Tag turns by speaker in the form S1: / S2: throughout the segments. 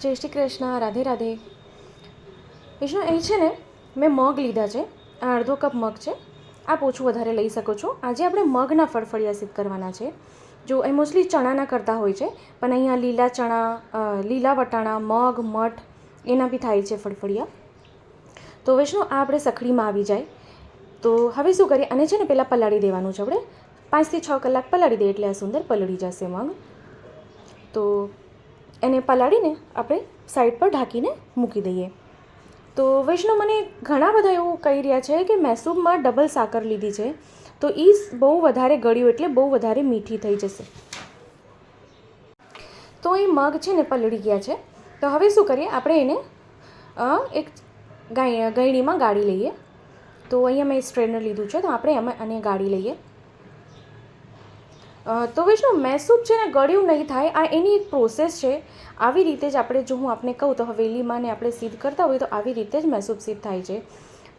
S1: જય શ્રી કૃષ્ણ, રાધે રાધે. વિષ્ણુ અહીં છે ને મેં મગ લીધા છે, આ અડધો કપ મગ છે. આપ ઓછું વધારે લઈ શકો છો. આજે આપણે મગના ફળફળિયા સિદ્ધ કરવાના છે. જો અહીં મોસ્ટલી ચણાના કરતા હોય છે, પણ અહીંયા લીલા ચણા, લીલા વટાણા, મગ, મઠ એના બી થાય છે ફળફળિયા. તો વિષ્ણુ આ આપણે સખડીમાં આવી જાય. તો હવે શું કરીએ, અને છે ને પહેલાં પલાળી દેવાનું છે. આપણે 5 થી 6 કલાક પલાળી દઈએ એટલે આ સુંદર પલળી જશે મગ. તો એને પલાળીને આપણે સાઈડ પર ઢાંકીને મૂકી દઈએ. તો વૈષ્ણવ મને ઘણા બધા એવું કહી રહ્યા છે કે મૈસૂબમાં ડબલ સાકર લીધી છે, તો એ બહુ વધારે ગળ્યું એટલે બહુ વધારે મીઠી થઈ જશે. તો એ મગ છે ને પલળી ગયા છે. તો હવે શું કરીએ, આપણે એને એક ગળણીમાં ગાળી લઈએ. તો અહીંયા મેં સ્ટ્રેનર લીધું છે, તો આપણે એમાં અને ગાળી લઈએ. તો વૈષ્ણવ મૈસૂબ છે ને ગળ્યું નહીં થાય, આ એની એક પ્રોસેસ છે. આવી રીતે જ આપણે, જો હું આપને કહું તો હવેલીમાં ને આપણે સિદ્ધ કરતા હોય તો આવી રીતે જ મૈસૂબ સિદ્ધ થાય છે.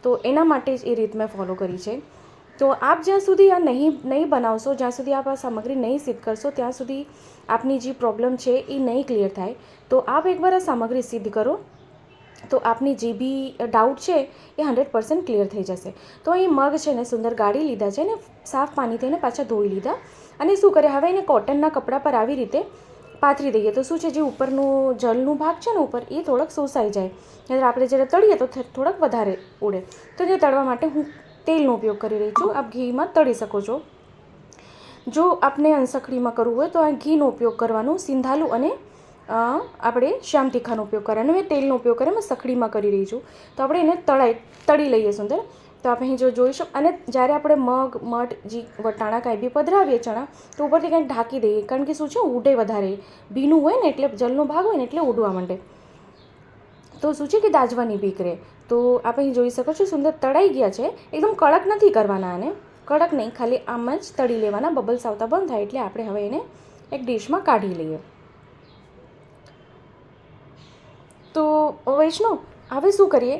S1: તો એના માટે જ એ રીત મેં ફોલો કરી છે. તો આપ જ્યાં સુધી આ નહીં બનાવશો, જ્યાં સુધી આપ આ સામગ્રી નહીં સિદ્ધ કરશો, ત્યાં સુધી આપની જે પ્રોબ્લેમ છે એ નહીં ક્લિયર થાય. તો આપ એકવાર આ સામગ્રી સિદ્ધ કરો તો આપની જે બી ડાઉટ છે એ 100% ક્લિયર થઈ જશે. તો અહીં મગ છે ને સુંદર ગાળી લીધા છે ને સાફ પાણીથી એને પાછા ધોઈ લીધા. અને શું કરે, હવે એને કોટનના કપડા પર આવી રીતે પાથરી દઈએ. તો શું છે, જે ઉપરનું જલનું ભાગ છે ને ઉપર, એ થોડોક શોષાઈ જાય. એટલે આપણે જ્યારે તળીએ તો થોડાક વધારે ઉડે. તો તે તળવા માટે હું તેલનો ઉપયોગ કરી રહી છું. આપ ઘીમાં તળી શકો છો. જો આપને અનસખડીમાં કરવું હોય તો આ ઘીનો ઉપયોગ કરવાનો, સિંધાલું અને આપણે શ્યામ તીખાનો ઉપયોગ કરવાનો. મેં તેલનો ઉપયોગ કરે, મેં સખડીમાં કરી રહી છું. તો આપણે એને તળી લઈએ સુંદર. તો આપણે અહીં જો જોઈશું, અને જ્યારે આપણે મગ, મઠ, જે વટાણા કાંઈ બી પધરાવીએ ચણા, તો ઉપરથી કંઈક ઢાંકી દઈએ. કારણ કે શું છે, ઉડે વધારે, ભીનું હોય ને એટલે જલનો ભાગ હોય ને એટલે ઉડવા માંડે. તો શું છે કે દાજવાની બીક રહે. તો આપણે અહીં જોઈ શકો છો સુંદર તળાઈ ગયા છે. એકદમ કડક નથી કરવાના આને, કડક નહીં, ખાલી આમ જ તળી લેવાના. બબલ્સ આવતા બંધ થાય એટલે આપણે હવે એને એક ડીશમાં કાઢી લઈએ. તો વૈષ્ણવ હવે શું કરીએ,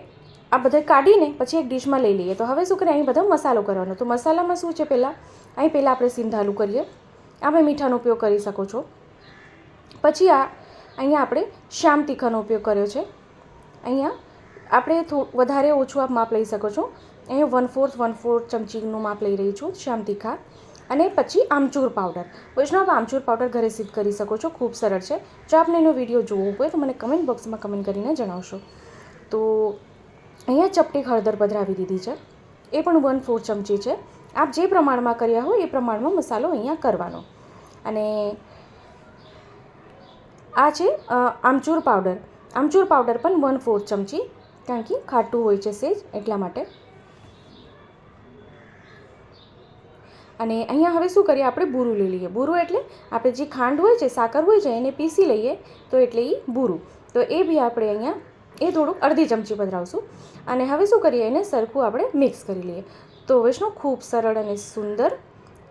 S1: આ બધા કાઢીને પછી એક ડીશમાં લઈ લઈએ. તો હવે શું કરીએ, અહીં બધો મસાલો કરવાનો. તો મસાલામાં શું છે, પહેલાં આપણે સિંધાલું કરીએ. આપણે મીઠાનો ઉપયોગ કરી શકો છો. પછી અહીંયા આપણે શ્યામ તીખાનો ઉપયોગ કર્યો છે. અહીંયા આપણે વધારે ઓછું આપ માપ લઈ શકો છો. અહીંયા 1/4 ચમચીનું માપ લઈ રહી છું શ્યામ તીખા. અને પછી આમચૂર પાવડર. વૈષ્ણવ આપ આમચૂર પાવડર ઘરે સિદ્ધ કરી શકો છો, ખૂબ સરળ છે. જો આપને એનો વિડીયો જોવો હોય તો મને કમેન્ટ બોક્સમાં કમેન્ટ કરીને જણાવશો. તો અહીંયા ચપટી હળદર પધરાવી દીધી છે, એ પણ 1/4 ચમચી છે. આપ જે પ્રમાણમાં કર્યા હોય એ પ્રમાણમાં મસાલો અહીંયા કરવાનો. અને આ છે આમચૂર પાવડર. આમચૂર પાવડર પણ 1/4 ચમચી, કારણ કે ખાટું હોય છે સેજ એટલા માટે. અને અહીંયા હવે શું કરીએ, આપણે બુરું લઈ લઈએ. બુરું એટલે આપણે જે ખાંડ હોય છે, સાકર હોય છે, એને પીસી લઈએ તો એટલે એ બુરું. તો એ બી આપણે અહીંયા એ થોડુંક અડધી ચમચી પધરાવશું. અને હવે શું કરીએ, એને સરખું આપણે મિક્સ કરી લઈએ. તો વૈષ્ણવ ખૂબ સરળ અને સુંદર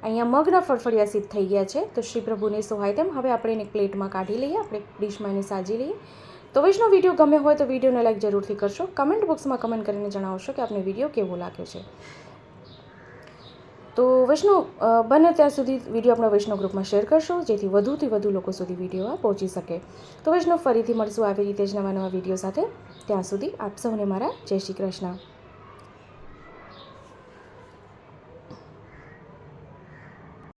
S1: અહીંયા મગના ફળફળિયા સિદ્ધ થઈ ગયા છે. તો શ્રી પ્રભુને સોહાય તેમ હવે આપણે એને પ્લેટમાં કાઢી લઈએ, આપણે ડીશમાં એને સાજી લઈએ. તો વૈષ્ણવ વિડીયો ગમે હોય તો વિડીયોને લાઈક જરૂરથી કરશો. કમેન્ટ બોક્સમાં કમેન્ટ કરીને જણાવશો કે આપને વિડીયો કેવો લાગ્યો છે. તો વૈષ્ણવ બને ત્યાં સુધી વિડીયો આપણા વૈષ્ણવ ગ્રુપમાં શેર કરશો, જેથી વધુથી વધુ લોકો સુધી વિડીયો પહોંચી શકે. તો વૈષ્ણવ ફરીથી મળશું આવી રીતે જ નવા વિડીયો સાથે. ત્યાં સુધી આપ સૌને મારા જય શ્રી કૃષ્ણ.